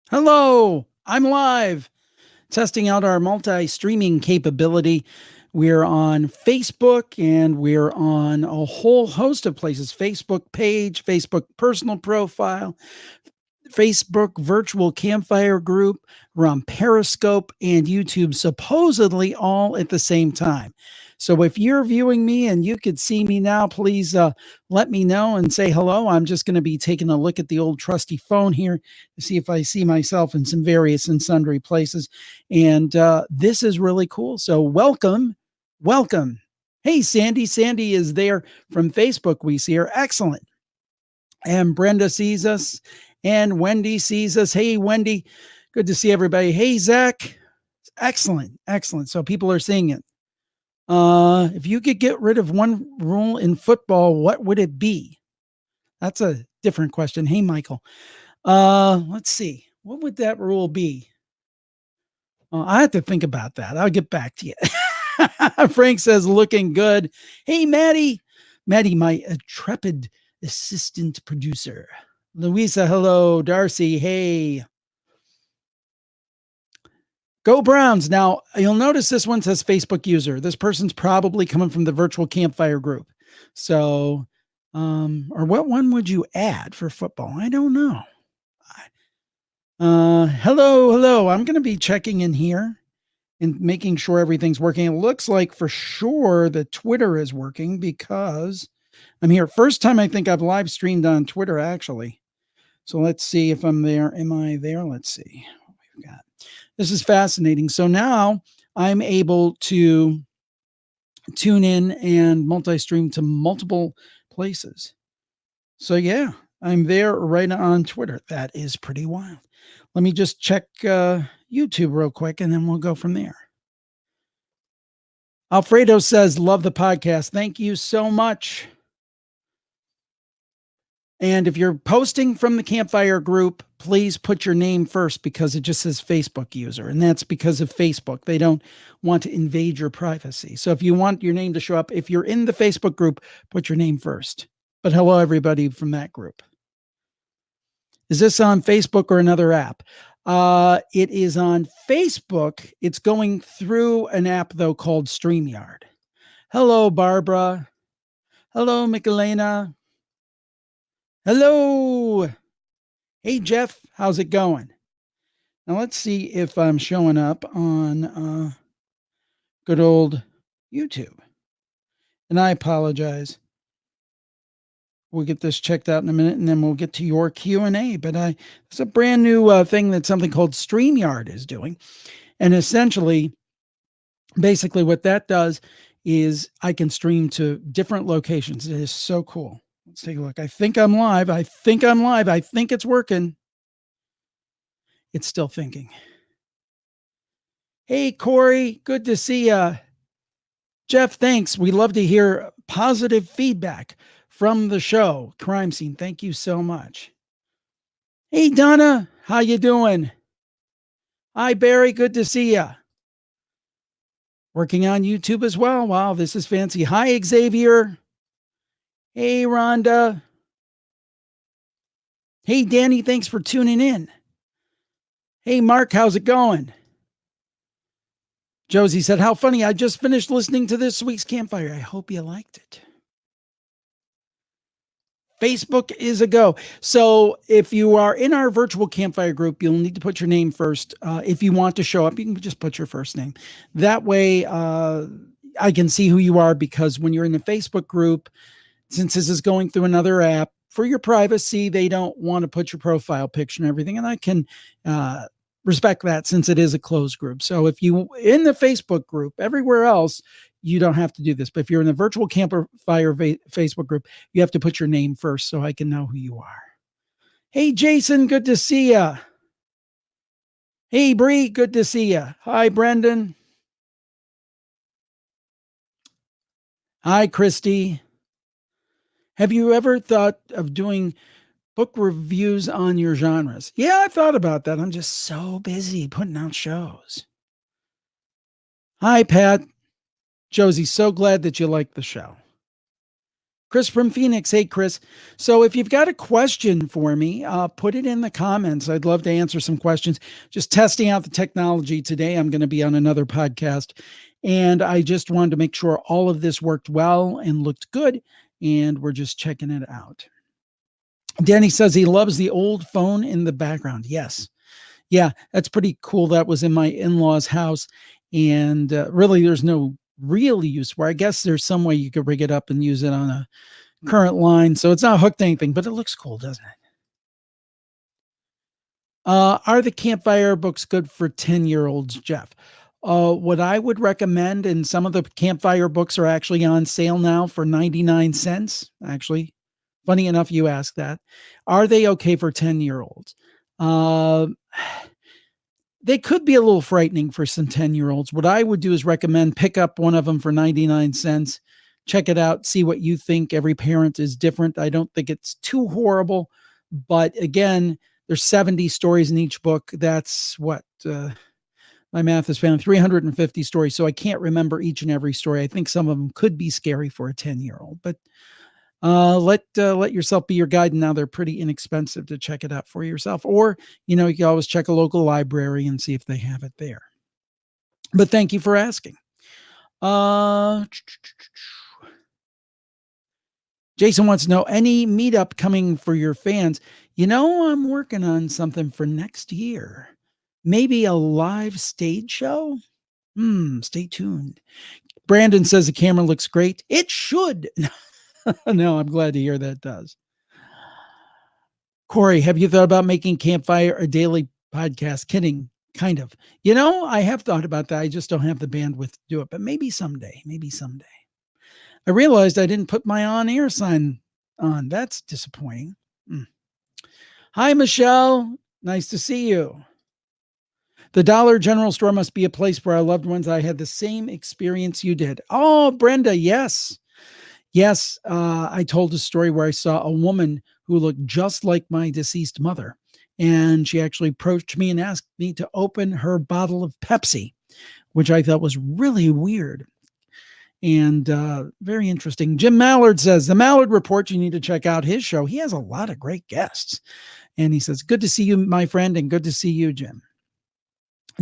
Hello, I'm live testing out our multi-streaming capability. We're on Facebook and we're on a whole host of places: Facebook page, Facebook personal profile, Facebook virtual campfire group. We're on Periscope and YouTube, supposedly all at the same time. So if you're viewing me and you could see me now, please let me know and say hello. I'm just going to be taking a look at the old trusty phone here to see if I see myself in some various and sundry places. And this is really cool. So welcome, welcome. Hey, Sandy. Sandy is there from Facebook. We see her. Excellent. And Brenda sees us, and Wendy sees us. Hey, Wendy, good to see everybody. Hey, Zach, excellent, excellent. So people are seeing it. If you could get rid of one rule in football, what would it be? That's a different question. Hey, Michael. Let's see. What would that rule be? I have to think about that. I'll get back to you. Frank says, looking good. Hey, Maddie. Maddie, my intrepid assistant producer. Louisa, hello. Darcy, hey. Go Browns. Now, you'll notice this one says Facebook user. This person's probably coming from the virtual campfire group. So, or what one would you add for football? I don't know. Hello. I'm going to be checking in here and making sure everything's working. It looks like for sure the Twitter is working because I'm here. First time I think I've live streamed on Twitter, actually. So let's see if I'm there. Am I there? Let's see what we've got. This is fascinating. So now I'm able to tune in and multi-stream to multiple places. So yeah, I'm there right on Twitter. That is pretty wild. Let me just check YouTube real quick and then we'll go from there. Alfredo says, love the podcast. Thank you so much. And if you're posting from the Campfire group, please put your name first because it just says Facebook user. And that's because of Facebook. They don't want to invade your privacy. So if you want your name to show up, if you're in the Facebook group, put your name first. But hello, everybody from that group. Is this on Facebook or another app? It is on Facebook. It's going through an app, though, called StreamYard. Hello, Barbara. Hello, Michelena. Hello. Hey, Jeff. How's it going? Now, let's see if I'm showing up on good old YouTube. And I apologize. We'll get this checked out in a minute, and then we'll get to your Q&A. But it's a brand new thing that something called StreamYard is doing. And essentially, basically what that does is I can stream to different locations. It is so cool. Let's take a look. I think I'm live. I think it's working. It's still thinking. Hey, Corey. Good to see you. Jeff, thanks. We love to hear positive feedback from the show. Crime Scene, thank you so much. Hey, Donna. How you doing? Hi, Barry. Good to see you. Working on YouTube as well. Wow, this is fancy. Hi, Xavier. Hey, Rhonda. Hey, Danny, thanks for tuning in. Hey, Mark, how's it going? Josie said, how funny. I just finished listening to this week's Campfire. I hope you liked it. Facebook is a go. So if you are in our virtual Campfire group, you'll need to put your name first. If you want to show up, you can just put your first name. That way I can see who you are, because when you're in the Facebook group, since this is going through another app, for your privacy, they don't want to put your profile picture and everything. And I can respect that since it is a closed group. So if you in the Facebook group, everywhere else, you don't have to do this. But if you're in the virtual Campfire Facebook group, you have to put your name first so I can know who you are. Hey, Jason, good to see you. Hey, Bree, good to see you. Hi, Brendan. Hi, Christy. Have you ever thought of doing book reviews on your genres? Yeah, I thought about that. I'm just so busy putting out shows. Hi, Pat. Josie, so glad that you like the show. Chris from Phoenix. Hey, Chris. So if you've got a question for me, put it in the comments. I'd love to answer some questions. Just testing out the technology today. I'm going to be on another podcast. And I just wanted to make sure all of this worked well and looked good. And we're just checking it out. Danny says he loves the old phone in the background. Yes. Yeah, that's pretty cool. That was in my in-laws' house. And really, there's no real use where I guess there's some way you could rig it up and use it on a current line. So it's not hooked to anything, but it looks cool, doesn't it? Are the Campfire books good for 10-year-olds, Jeff? What I would recommend, and some of the Campfire books are actually on sale now for 99 cents. Actually, funny enough, you asked that. Are they okay for 10-year-olds? They could be a little frightening for some 10-year-olds. What I would do is recommend pick up one of them for 99 cents. Check it out. See what you think. Every parent is different. I don't think it's too horrible. But again, there's 70 stories in each book. That's what my math is found 350 stories. So I can't remember each and every story. I think some of them could be scary for a 10-year-old. But let yourself be your guide. And now they're pretty inexpensive to check it out for yourself. Or, you can always check a local library and see if they have it there. But thank you for asking. Jason wants to know, any meetup coming for your fans? I'm working on something for next year. Maybe a live stage show? Stay tuned. Brandon says the camera looks great. It should. No, I'm glad to hear that does. Corey, have you thought about making Campfire a daily podcast? Kidding, kind of. I have thought about that. I just don't have the bandwidth to do it, but maybe someday. I realized I didn't put my on-air sign on. That's disappointing. Hi, Michelle. Nice to see you. The Dollar General store must be a place where our loved ones. I had the same experience you did. Oh, Brenda, yes. Yes, I told a story where I saw a woman who looked just like my deceased mother. And she actually approached me and asked me to open her bottle of Pepsi, which I thought was really weird and very interesting. Jim Mallard says, the Mallard Report, you need to check out his show. He has a lot of great guests. And he says, good to see you, my friend, and good to see you, Jim.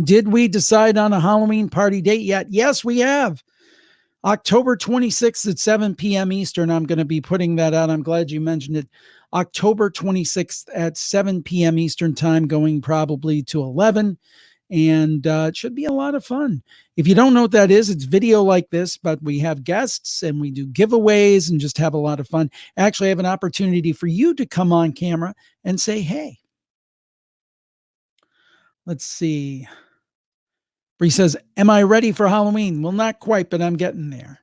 Did we decide on a Halloween party date yet? Yes, we have. October 26th at 7 p.m. Eastern. I'm going to be putting that out. I'm glad you mentioned it. October 26th at 7 p.m. Eastern time, going probably to 11. And it should be a lot of fun. If you don't know what that is, it's video like this, but we have guests and we do giveaways and just have a lot of fun. Actually, I have an opportunity for you to come on camera and say, hey. Let's see. Bree says, am I ready for Halloween? Well, not quite, but I'm getting there.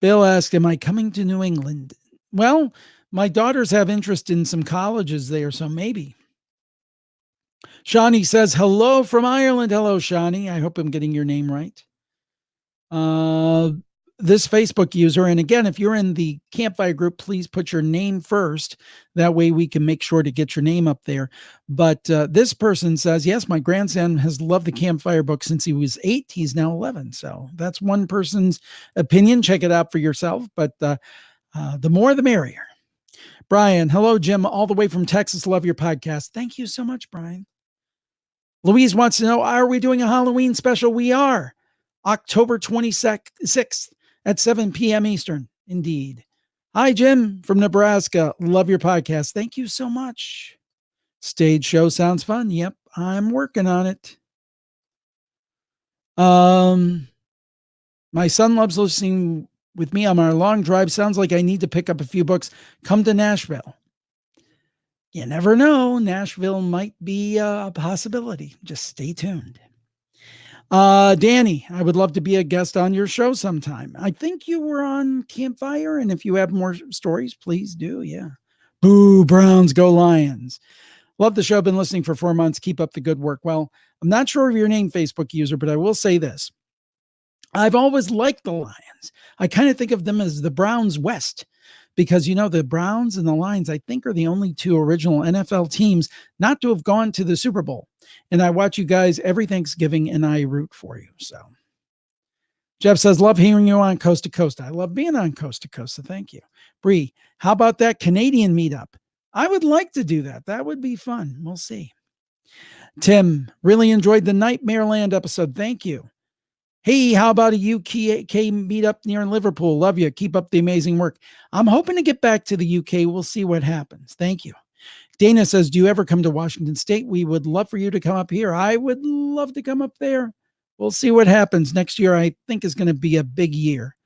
Bill asked, am I coming to New England? Well, my daughters have interest in some colleges there, so maybe. Shawnee says, hello from Ireland. Hello, Shawnee. I hope I'm getting your name right. This Facebook user, and again, if you're in the Campfire group, please put your name first. That way we can make sure to get your name up there. But this person says, yes, my grandson has loved the Campfire book since he was 8. He's now 11. So that's one person's opinion. Check it out for yourself. But the more, the merrier. Brian, hello, Jim, all the way from Texas. Love your podcast. Thank you so much, Brian. Louise wants to know, are we doing a Halloween special? We are. October 26th. At 7 p.m. Eastern. Indeed. Hi, Jim from Nebraska. Love your podcast. Thank you so much. Stage show sounds fun. Yep, I'm working on it. My son loves listening with me on our long drive. Sounds like I need to pick up a few books. Come to Nashville. You never know. Nashville might be a possibility. Just stay tuned. Danny, I would love to be a guest on your show sometime. I think you were on Campfire, and if you have more stories, please do. Yeah. Boo, Browns, go Lions. Love the show. Been listening for 4 months. Keep up the good work. Well, I'm not sure of your name, Facebook user, but I will say this. I've always liked the Lions. I kind of think of them as the Browns West because, the Browns and the Lions, I think, are the only two original NFL teams not to have gone to the Super Bowl. And I watch you guys every Thanksgiving and I root for you. So Jeff says, love hearing you on Coast to Coast. I love being on Coast to Coast, so thank you. Bree, how about that Canadian meetup? I would like to do that. That would be fun. We'll see. Tim, really enjoyed the Nightmare Land episode. Thank you. Hey, how about a UK meetup near Liverpool? Love you. Keep up the amazing work. I'm hoping to get back to the UK. We'll see what happens. Thank you. Dana says, do you ever come to Washington State? We would love for you to come up here. I would love to come up there. We'll see what happens. Next year, I think, is going to be a big year.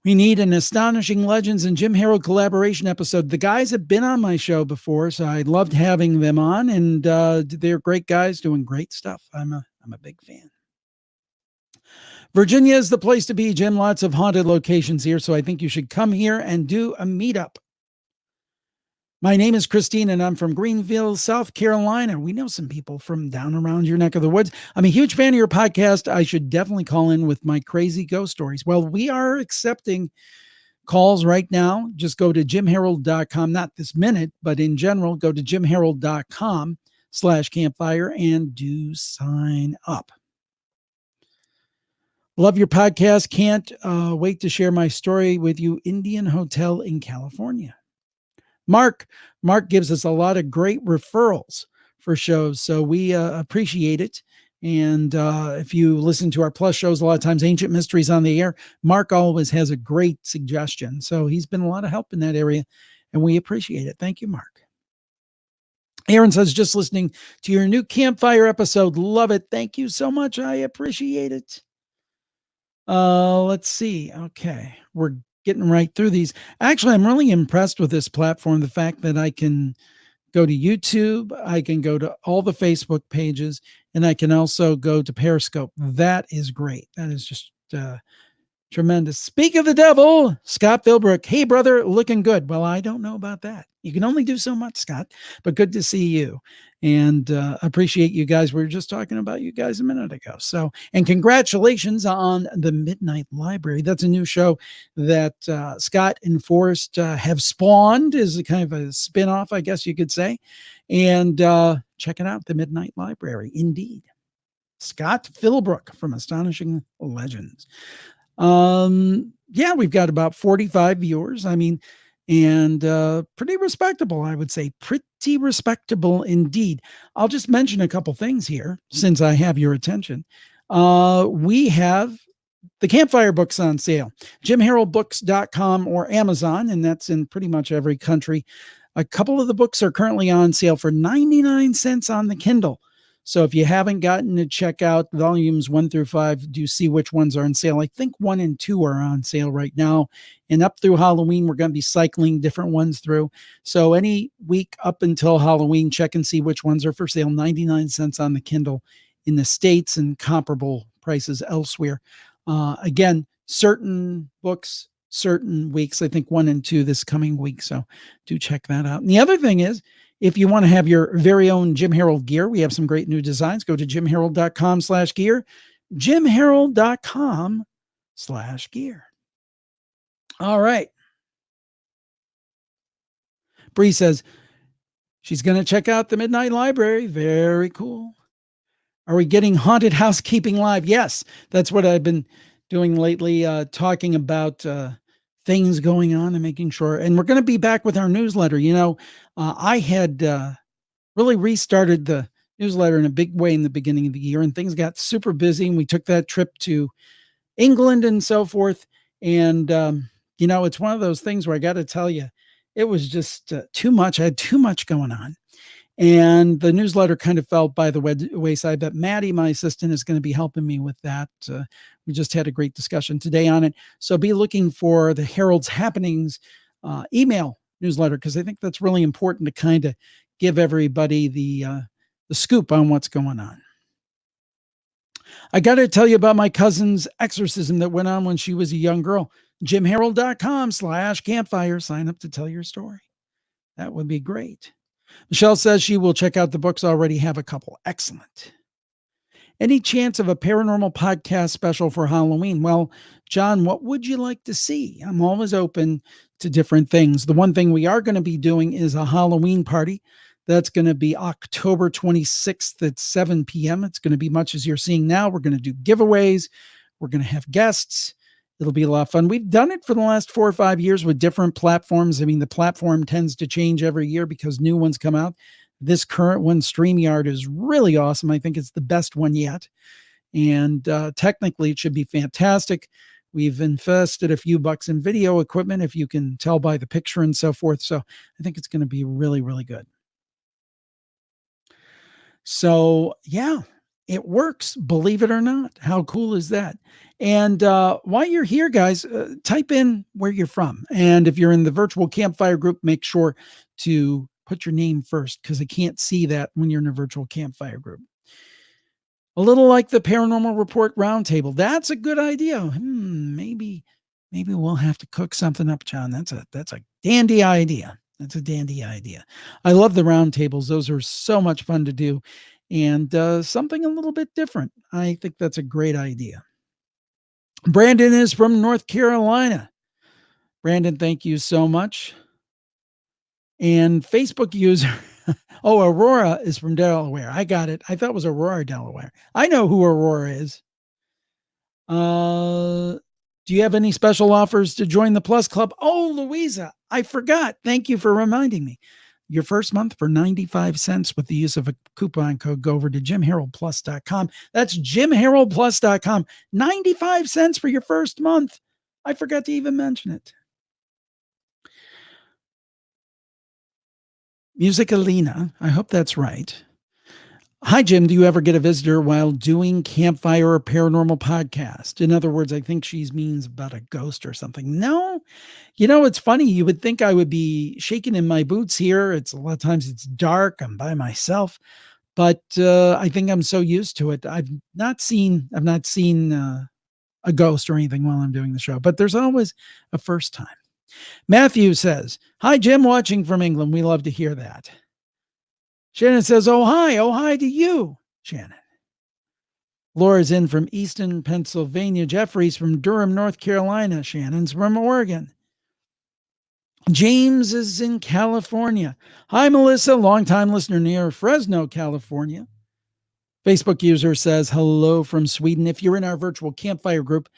We need an Astonishing Legends and Jim Herald collaboration episode. The guys have been on my show before, so I loved having them on, and they're great guys doing great stuff. I'm a big fan. Virginia is the place to be, Jim. Lots of haunted locations here, so I think you should come here and do a meetup. My name is Christine, and I'm from Greenville, South Carolina. We know some people from down around your neck of the woods. I'm a huge fan of your podcast. I should definitely call in with my crazy ghost stories. Well, we are accepting calls right now. Just go to jimherald.com, not this minute, but in general, go to jimherald.com/campfire and do sign up. Love your podcast. Can't wait to share my story with you. Indian Hotel in California. Mark gives us a lot of great referrals for shows, so we appreciate it. And if you listen to our plus shows, a lot of times Ancient Mysteries on the Air, Mark always has a great suggestion. So he's been a lot of help in that area, and we appreciate it. Thank you, Mark. Aaron says, just listening to your new Campfire episode. Love it. Thank you so much. I appreciate it. Let's see. Okay. We're getting right through these. Actually, I'm really impressed with this platform. The fact that I can go to YouTube, I can go to all the Facebook pages, and I can also go to Periscope. That is great. That is just tremendous. Speak of the devil, Scott Philbrook. Hey, brother, looking good. Well, I don't know about that. You can only do so much, Scott, but good to see you. And appreciate you guys. We were just talking about you guys a minute ago. So, and congratulations on the Midnight Library. That's a new show that Scott and Forrest have spawned, is a kind of a spinoff, I guess you could say. And check it out, the Midnight Library. Indeed. Scott Philbrook from Astonishing Legends. Yeah, we've got about 45 viewers. I mean, and pretty respectable, I would say. Pretty respectable indeed. I'll just mention a couple things here since I have your attention. We have the Campfire Books on sale, jimheraldbooks.com or Amazon, and that's in pretty much every country. A couple of the books are currently on sale for 99 cents on the Kindle. So if you haven't gotten to check out volumes 1 through 5, do see which ones are on sale. I think 1 and 2 are on sale right now. And up through Halloween, we're going to be cycling different ones through. So any week up until Halloween, check and see which ones are for sale. 99 cents on the Kindle in the States and comparable prices elsewhere. Again, certain books, certain weeks, I think 1 and 2 this coming week. So do check that out. And the other thing is, if you want to have your very own Jim Herald gear, we have some great new designs. Go to jimherald.com/gear, jimherald.com/gear. All right. Bree says she's going to check out the Midnight Library. Very cool. Are we getting Haunted Housekeeping Live? Yes, that's what I've been doing lately, talking about things going on and making sure. And we're going to be back with our newsletter. You know, I had really restarted the newsletter in a big way in the beginning of the year, and things got super busy. And we took that trip to England and so forth. And, you know, it's one of those things where I got to tell you, it was just too much. I had too much going on. And the newsletter kind of fell by the wayside, but Maddie, my assistant, is going to be helping me with that. We just had a great discussion today on it. So be looking for the Herald's Happenings email newsletter, because I think that's really important to kind of give everybody the scoop on what's going on. I got to tell you about my cousin's exorcism that went on when she was a young girl. jimherald.com/campfire. Sign up to tell your story. That would be great. Michelle says she will check out the books. Already have a couple. Excellent. Any chance of a paranormal podcast special for Halloween? Well, John, what would you like to see? I'm always open to different things. The one thing we are going to be doing is a Halloween party. That's going to be October 26th at 7 p.m. It's going to be much as you're seeing now. We're going to do giveaways. We're going to have guests. It'll be a lot of fun. We've done it for the last 4 or 5 years with different platforms. I mean, the platform tends to change every year because new ones come out. This current one, StreamYard, is really awesome. I think it's the best one yet. And technically, it should be fantastic. We've invested a few bucks in video equipment, if you can tell by the picture and so forth. So I think it's going to be really, really good. So yeah, it works, believe it or not. How cool is that? And while you're here, guys, type in where you're from. And if you're in the virtual campfire group, make sure to put your name first, because I can't see that when you're in a virtual campfire group. A little like the Paranormal Report Roundtable. That's a good idea. Maybe we'll have to cook something up, John. That's a dandy idea. That's a dandy idea. I love the roundtables. Those are so much fun to do, and something a little bit different. I think that's a great idea. Brandon is from North Carolina. Brandon, thank you so much. And Facebook user, oh, Aurora is from Delaware. I got it. I thought it was Aurora, Delaware. I know who Aurora is. Do you have any special offers to join the Plus Club? Oh, Louisa, I forgot. Thank you for reminding me. Your first month for 95 cents with the use of a coupon code. Go over to jimharoldplus.com. That's jimharoldplus.com. 95 cents for your first month. I forgot to even mention it. Musicalina, I hope that's right. Hi, Jim. Do you ever get a visitor while doing Campfire or Paranormal Podcast? In other words, I think she means about a ghost or something. No, it's funny. You would think I would be shaking in my boots here. It's a lot of times it's dark. I'm by myself, but I think I'm so used to it. I've not seen a ghost or anything while I'm doing the show, but there's always a first time. Matthew says, hi, Jim, watching from England. We love to hear that. Shannon says, oh, hi to you, Shannon. Laura's in from Easton, Pennsylvania. Jeffrey's from Durham, North Carolina. Shannon's from Oregon. James is in California. Hi, Melissa, longtime listener near Fresno, California. Facebook user says, hello from Sweden. If you're in our virtual campfire group,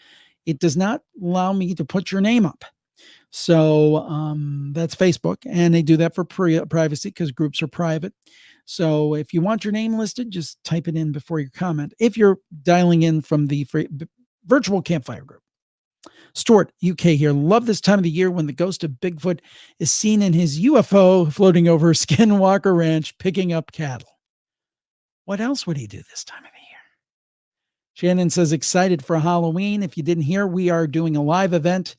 it does not allow me to put your name up. So that's Facebook, and they do that for privacy because groups are private. So if you want your name listed, just type it in before your comment. If you're dialing in from the virtual campfire group. Stewart UK here. Love this time of the year when the ghost of Bigfoot is seen in his UFO floating over Skinwalker Ranch picking up cattle. What else would he do this time of the year? Shannon says, excited for Halloween. If you didn't hear, we are doing a live event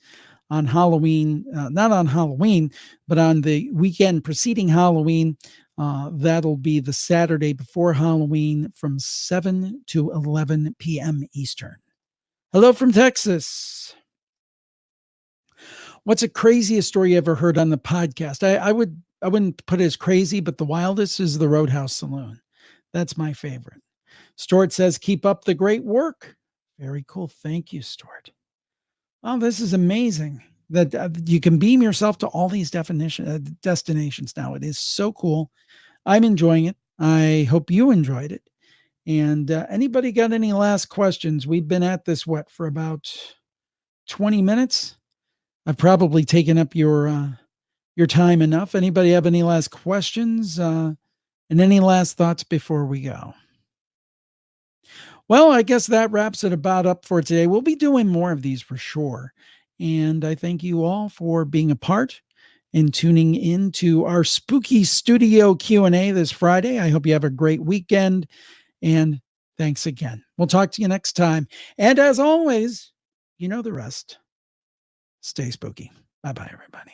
on Halloween, not on Halloween, but on the weekend preceding Halloween. That'll be the Saturday before Halloween from 7 to 11 p.m. Eastern. Hello from Texas. What's the craziest story you ever heard on the podcast? I wouldn't put it as crazy, but the wildest is the Roadhouse Saloon. That's my favorite. Stuart says, keep up the great work. Very cool. Thank you, Stuart. Oh, this is amazing that you can beam yourself to all these destinations now. It is so cool. I'm enjoying it. I hope you enjoyed it. And anybody got any last questions? We've been at this, for about 20 minutes? I've probably taken up your time enough. Anybody have any last questions and any last thoughts before we go? Well, I guess that wraps it about up for today. We'll be doing more of these for sure. And I thank you all for being a part and tuning in to our spooky studio Q&A this Friday. I hope you have a great weekend. And thanks again. We'll talk to you next time. And as always, you know the rest. Stay spooky. Bye-bye, everybody.